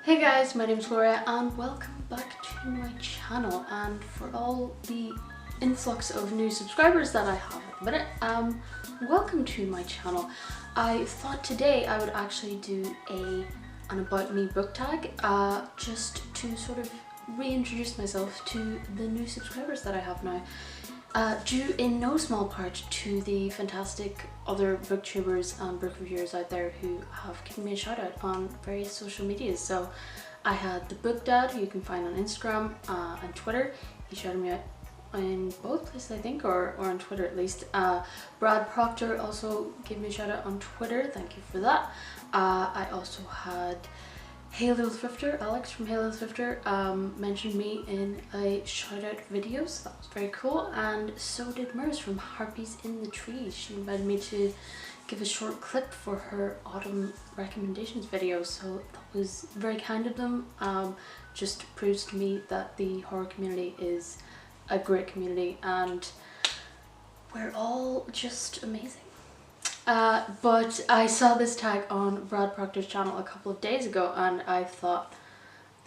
Hey guys, my name is Gloria and welcome back to my channel. And for all the influx of new subscribers that I have at the minute, welcome to my channel. I thought today I would actually do an About Me book tag just to sort of reintroduce myself to the new subscribers that I have now. Due in no small part to the fantastic other booktubers and book reviewers out there who have given me a shout out on various social medias. So I had the Book Dad, who you can find on Instagram and Twitter. He shouted me out in both places, I think, or on Twitter at least. Brad Proctor also gave me a shout out on Twitter, thank you for that. I also had Hey Little Thrifter, Alex from Hey Little Thrifter, mentioned me in a shout out video, so that was very cool. And so did Mers from Harpies in the Trees. She invited me to give a short clip for her autumn recommendations video, so that was very kind of them. Just proves to me that the horror community is a great community and we're all just amazing. But I saw this tag on Brad Proctor's channel a couple of days ago and I thought,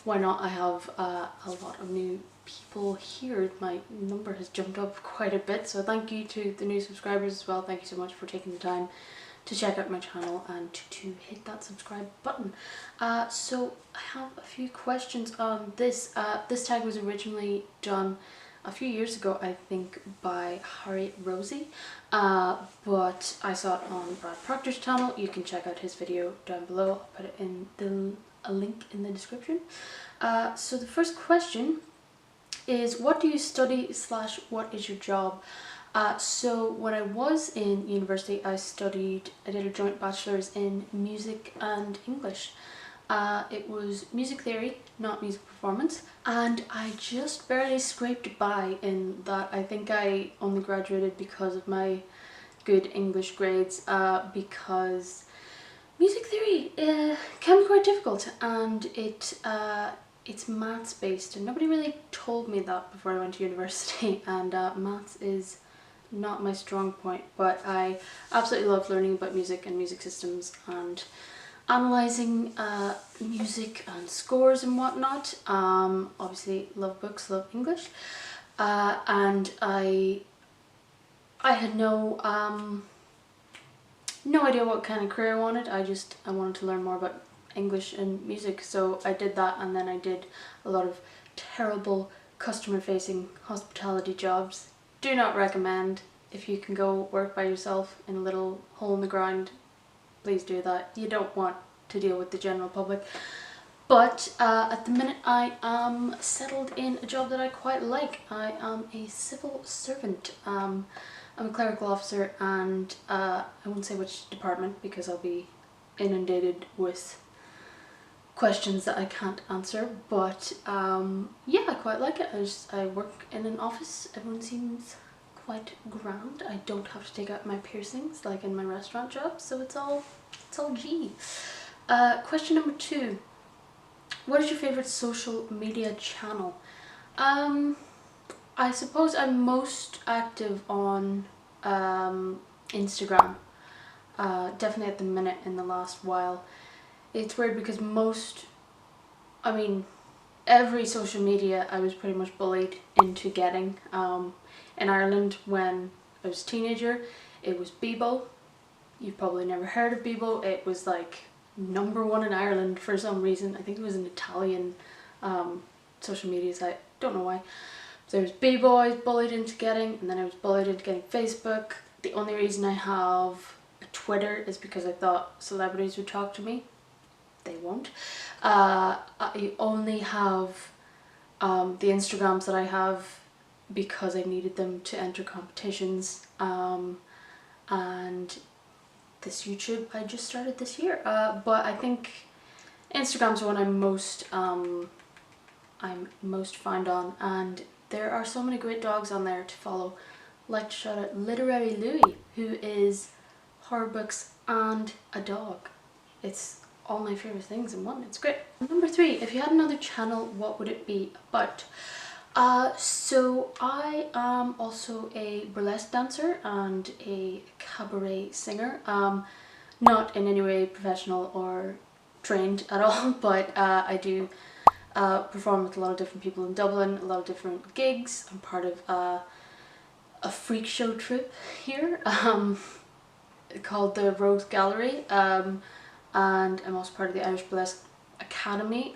why not? I have a lot of new people here. My number has jumped up quite a bit, so thank you to the new subscribers as well. Thank you so much for taking the time to check out my channel and to hit that subscribe button. So I have a few questions on this. This tag was originally done a few years ago, I think, by Harriet Rosie, but I saw it on Brad Proctor's channel. You can check out his video down below. I'll put it in a link in the description. So the first question is, what do you study / what is your job? So when I was in university, I did a joint bachelor's in music and English. It was music theory, not music performance, and I just barely scraped by in that. I think I only graduated because of my good English grades, because music theory can be quite difficult and it's maths based, and nobody really told me that before I went to university, and maths is not my strong point, but I absolutely love learning about music and music systems and analysing music and scores and whatnot. Obviously love books, love English, and I had no idea what kind of career I wanted. I wanted to learn more about English and music, so I did that, and then I did a lot of terrible customer facing hospitality jobs. Do not recommend. If you can go work by yourself in a little hole in the ground, please do that. You don't want to deal with the general public. But at the minute I am settled in a job that I quite like. I am a civil servant. I'm a clerical officer, and I won't say which department because I'll be inundated with questions that I can't answer, but yeah, I quite like it. I work in an office. Everyone seems quite grand. I don't have to take out my piercings like in my restaurant job, so it's all G. Question number 2. What is your favorite social media channel? I suppose I'm most active on Instagram. Definitely at the minute in the last while. It's weird because every social media I was pretty much bullied into getting. In Ireland, when I was a teenager, it was Bebo. You've probably never heard of Bebo. It was like #1 in Ireland for some reason. I think it was an Italian social media site. Don't know why. So there was Bebo I was bullied into getting, and then I was bullied into getting Facebook. The only reason I have a Twitter is because I thought celebrities would talk to me. They won't. I only have the Instagrams that I have because I needed them to enter competitions, and this YouTube I just started this year, but I think Instagram's the one I'm most found on, and there are so many great dogs on there to follow. Like to shout out Literary Louie, who is horror books and a dog. It's all my favourite things in one. It's great. Number 3, if you had another channel, what would it be about? So I am also a burlesque dancer and a cabaret singer. Not in any way professional or trained at all, but I do perform with a lot of different people in Dublin, a lot of different gigs. I'm part of a freak show troupe here called the Rogues Gallery, and I'm also part of the Irish Burlesque Academy.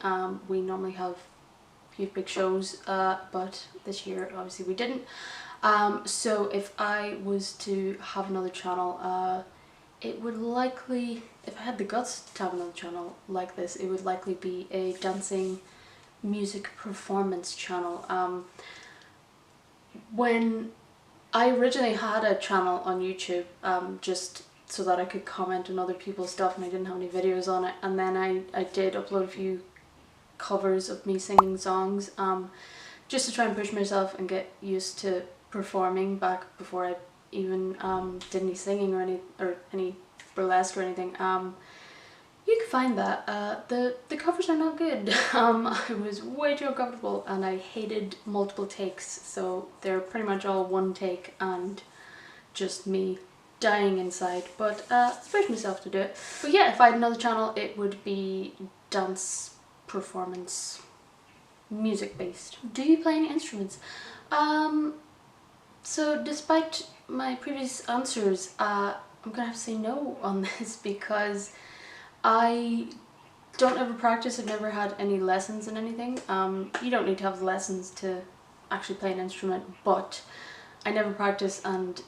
We normally have a few big shows, but this year obviously we didn't. So if I was to have another channel, it would likely, if I had the guts to have another channel like this, it would likely be a dancing music performance channel. When I originally had a channel on YouTube, just so that I could comment on other people's stuff, and I didn't have any videos on it, and then I did upload a few covers of me singing songs, just to try and push myself and get used to performing back before I even did any singing or any burlesque or anything. You can find that the covers are not good. I was way too uncomfortable and I hated multiple takes, so they're pretty much all one take and just me dying inside, but I pushed myself to do it. But yeah, if I had another channel, it would be dance performance, music based. Do you play any instruments? So despite my previous answers, I'm gonna have to say no on this, because I don't ever practice. I've never had any lessons in anything. You don't need to have lessons to actually play an instrument, but I never practice and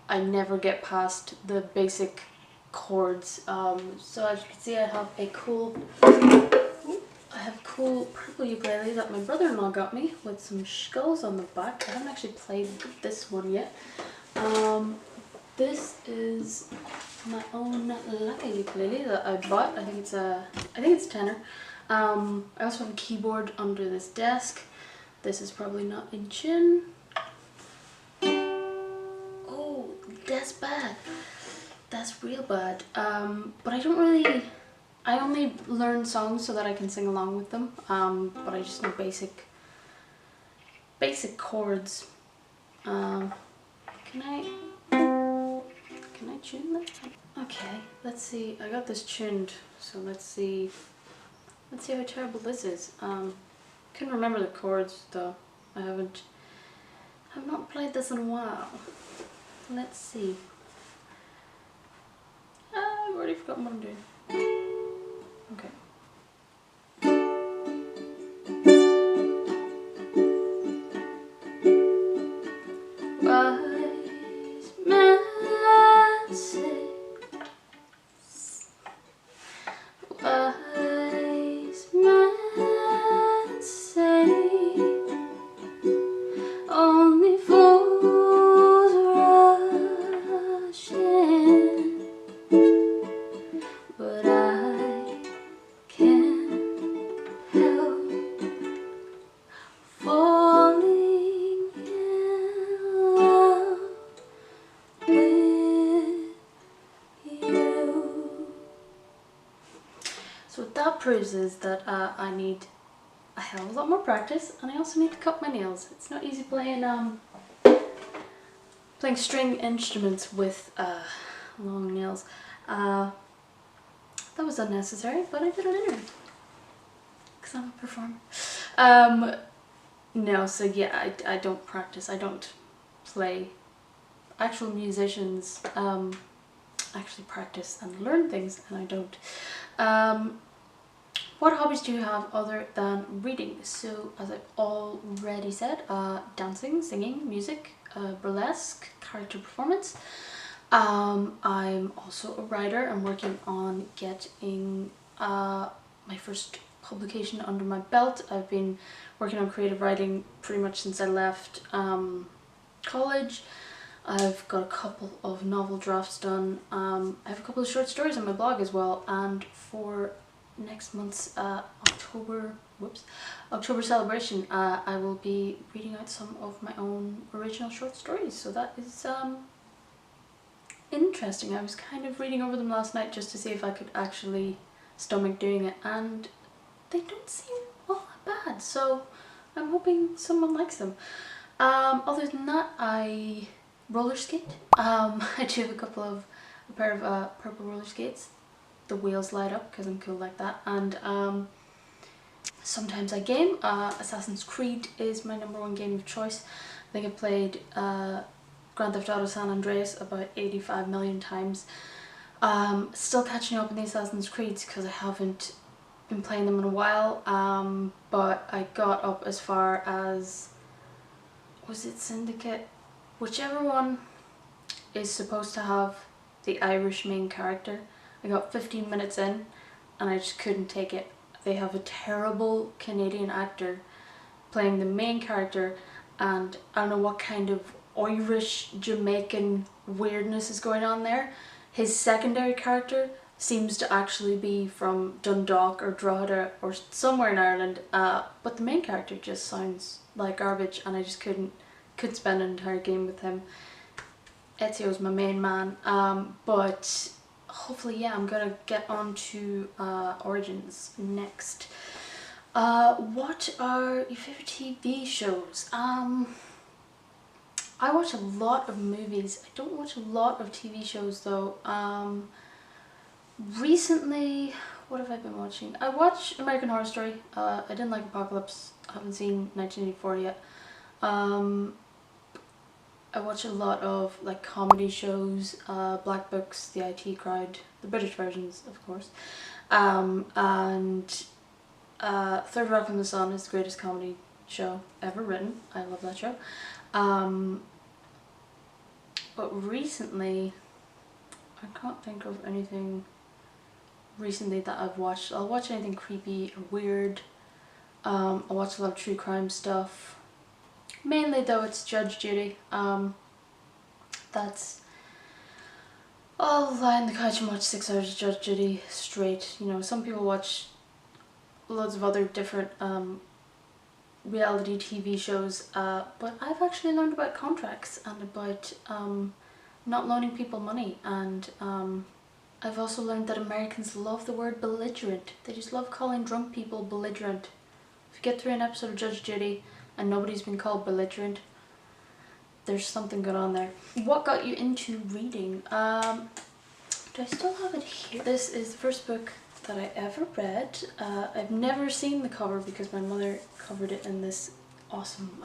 I never get past the basic chords. So as you can see, I have a cool purple ukulele that my brother-in-law got me with some skulls on the back. I haven't actually played this one yet. This is my own laka ukulele that I bought. I think it's a tenor. I also have a keyboard under this desk. This is probably not in tune. Oh, that's bad. That's real bad. But I only learn songs so that I can sing along with them. But I just know basic chords. Can I tune that? Okay, let's see. I got this tuned, so let's see how terrible this is. Couldn't remember the chords though. I've not played this in a while. Let's see. I've already forgotten what I'm doing. Okay. Wise man say, wise man say, only fools rush in, but I can't help falling in love with you. So what that proves is that I need a hell of a lot more practice, and I also need to cut my nails. It's not easy playing string instruments with long nails. That was unnecessary, but I did it anyway, because I'm a performer. No, so yeah, I don't practice. I don't play. Actual musicians actually practice and learn things, and I don't. What hobbies do you have other than reading? So as I've already said, dancing, singing, music, burlesque, character performance. I'm also a writer. I'm working on getting my first publication under my belt. I've been working on creative writing pretty much since I left college. I've got a couple of novel drafts done. I have a couple of short stories on my blog as well, and for next month's October celebration, I will be reading out some of my own original short stories, so that is interesting. I was kind of reading over them last night just to see if I could actually stomach doing it, and they don't seem all that bad, so I'm hoping someone likes them. Other than that, I roller skate. I do have a pair of purple roller skates. the wheels light up because I'm cool like that. And sometimes I game. Assassin's Creed is my #1 game of choice. I think I played Grand Theft Auto San Andreas about 85 million times. Still catching up on the Assassin's Creeds because I haven't been playing them in a while, but I got up as far as, was it Syndicate? Whichever one is supposed to have the Irish main character. I got 15 minutes in and I just couldn't take it. They have a terrible Canadian actor playing the main character, and I don't know what kind of Irish Jamaican weirdness is going on there. His secondary character seems to actually be from Dundalk or Drogheda or somewhere in Ireland, but the main character just sounds like garbage, and I just couldn't spend an entire game with him. Ezio's my main man, but hopefully, yeah, I'm gonna get on to Origins next. What are your favorite TV shows? I watch a lot of movies. I don't watch a lot of TV shows though. Recently, what have I been watching? I watched American Horror Story. I didn't like Apocalypse. I haven't seen 1984 yet. I watch a lot of like comedy shows, Black Books, The IT Crowd, the British versions of course, and Third Rock from the Sun is the greatest comedy show ever written. I love that show. But recently, I can't think of anything recently that I've watched. I'll watch anything creepy or weird. I watch a lot of true crime stuff. Mainly though it's Judge Judy. That's, I'll lie on the couch and watch 6 hours of Judge Judy straight. You know, some people watch loads of other different reality TV shows, but I've actually learned about contracts and about not loaning people money, and I've also learned that Americans love the word belligerent. They just love calling drunk people belligerent. If you get through an episode of Judge Judy and nobody's been called belligerent, there's something going on there. What got you into reading? Do I still have it here? This is the first book that I ever read. I've never seen the cover because my mother covered it in this awesome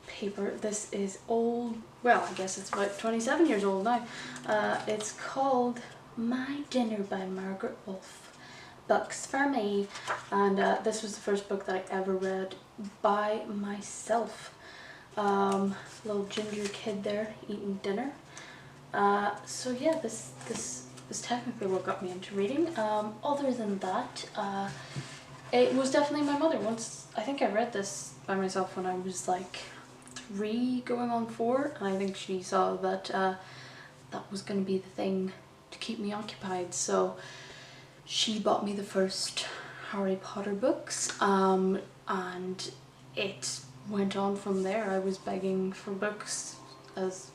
paper. This is old, well, I guess it's about 27 years old now. It's called My Dinner by Margaret Wolfe. Books for me. And this was the first book that I ever read by myself. Little ginger kid there eating dinner. So yeah, this is technically what got me into reading. Other than that, it was definitely my mother. Once, I think I read this by myself when I was like 3 going on 4, and I think she saw that that was going to be the thing to keep me occupied, so she bought me the first Harry Potter books, and it went on from there. I was begging for books as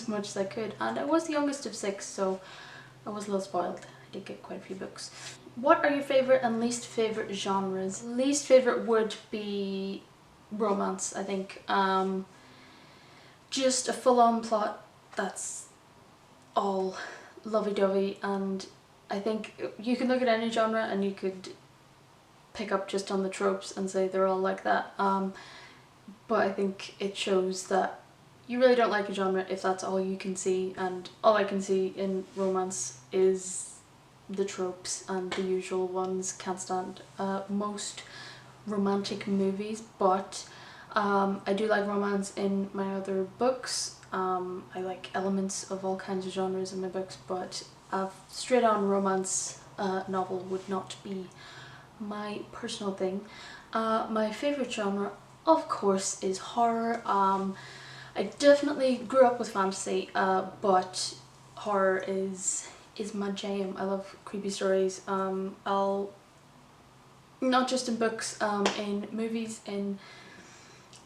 much as I could, and I was the youngest of 6, so I was a little spoiled. I did get quite a few books. What are your favourite and least favourite genres? Least favourite would be romance, I think. Just a full-on plot that's all lovey-dovey, and I think you can look at any genre and you could pick up just on the tropes and say they're all like that. But I think it shows that you really don't like a genre if that's all you can see, and all I can see in romance is the tropes and the usual ones. Can't stand most romantic movies, but I do like romance in my other books. I like elements of all kinds of genres in my books, but a straight on romance novel would not be my personal thing. My favourite genre, of course, is horror. I definitely grew up with fantasy, but horror is my jam. I love creepy stories. I'll, not just in books, in movies, in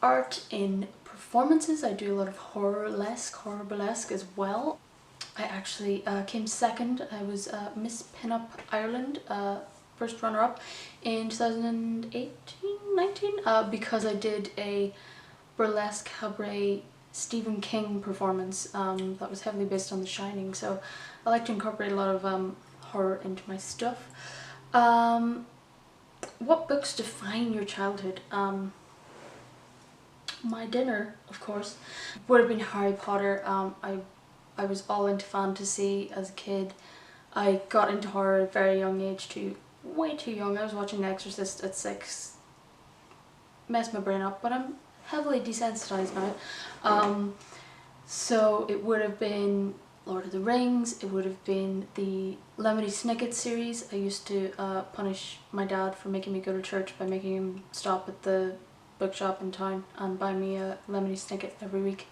art, in performances. I do a lot of horror burlesque as well. I actually came second. I was Miss Pinup Ireland, first runner-up in 2018-19, because I did a burlesque cabaret Stephen King performance that was heavily based on The Shining, so I like to incorporate a lot of horror into my stuff. What books define your childhood? My dinner, of course, would have been Harry Potter. I was all into fantasy as a kid. I got into horror at a very young age too, way too young. I was watching The Exorcist at 6. Messed my brain up, but I'm heavily desensitized now. So it would have been Lord of the Rings, it would have been the Lemony Snicket series. I used to punish my dad for making me go to church by making him stop at the bookshop in town and buy me a Lemony Snicket every week.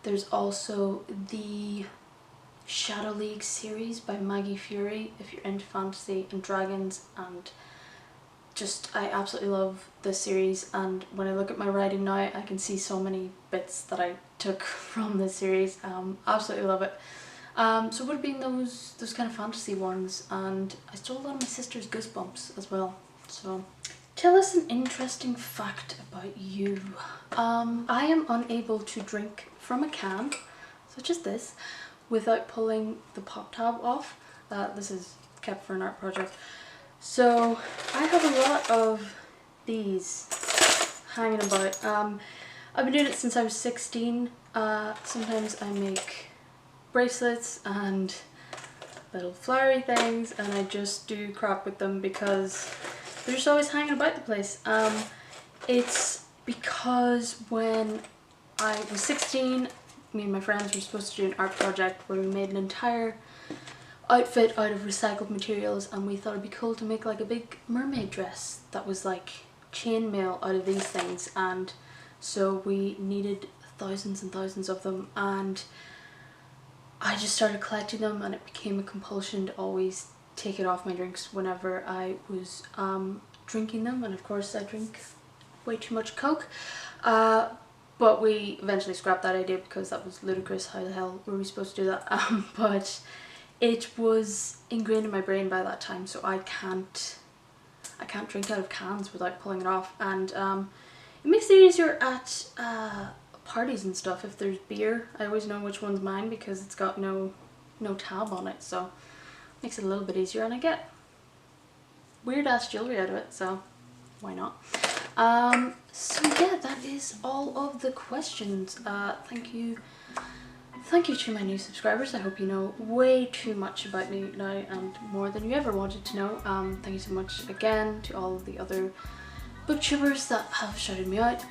There's also the Shadow League series by Maggie Fury, if you're into fantasy and dragons, and just I absolutely love this series, and when I look at my writing now I can see so many bits that I took from this series. Absolutely love it. So it would have been those kind of fantasy ones, and I stole a lot of my sister's Goosebumps as well. So tell us an interesting fact about you. I am unable to drink from a can, such as this, without pulling the pop tab off. This is kept for an art project. So I have a lot of these hanging about. I've been doing it since I was 16. Sometimes I make bracelets and little flowery things, and I just do crap with them because they're just always hanging about the place. It's because when I was 16, me and my friends were supposed to do an art project where we made an entire outfit out of recycled materials, and we thought it'd be cool to make like a big mermaid dress that was like chainmail out of these things, and so we needed thousands and thousands of them, and I just started collecting them, and it became a compulsion to always take it off my drinks whenever I was drinking them. And of course I drink way too much Coke, but we eventually scrapped that idea because that was ludicrous. How the hell were we supposed to do that? But it was ingrained in my brain by that time, so I can't drink out of cans without pulling it off. And it makes it easier at parties and stuff. If there's beer, I always know which one's mine because it's got no tab on it, so it makes it a little bit easier, and I get weird ass jewelry out of it, so why not? So yeah, that is all of the questions. Thank you to my new subscribers. I hope you know way too much about me now, and more than you ever wanted to know. Thank you so much again to all of the other booktubers that have shouted me out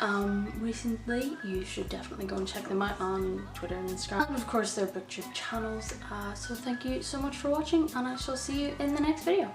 recently. You should definitely go and check them out on Twitter and Instagram, and of course their booktube channels. So thank you so much for watching, and I shall see you in the next video.